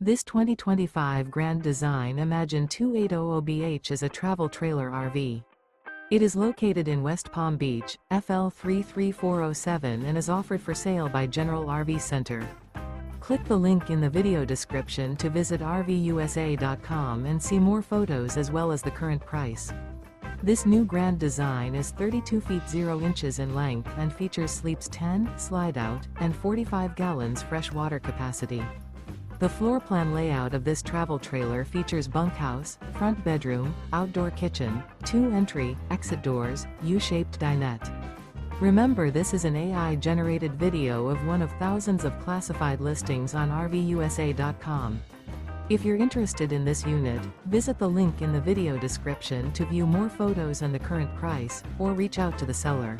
This 2025 Grand Design Imagine 2800BH is a travel trailer RV. It is located in West Palm Beach, FL 33407 and is offered for sale by General RV Center. Click the link in the video description to visit RVUSA.com and see more photos as well as the current price. This new Grand Design is 32 feet 0 inches in length and features sleeps 10, slide-out, and 45 gallons fresh water capacity. The floor plan layout of this travel trailer features bunkhouse, front bedroom, outdoor kitchen, 2 entry, exit doors, U-shaped dinette. Remember, this is an AI-generated video of one of thousands of classified listings on RVUSA.com. If you're interested in this unit, visit the link in the video description to view more photos and the current price, or reach out to the seller.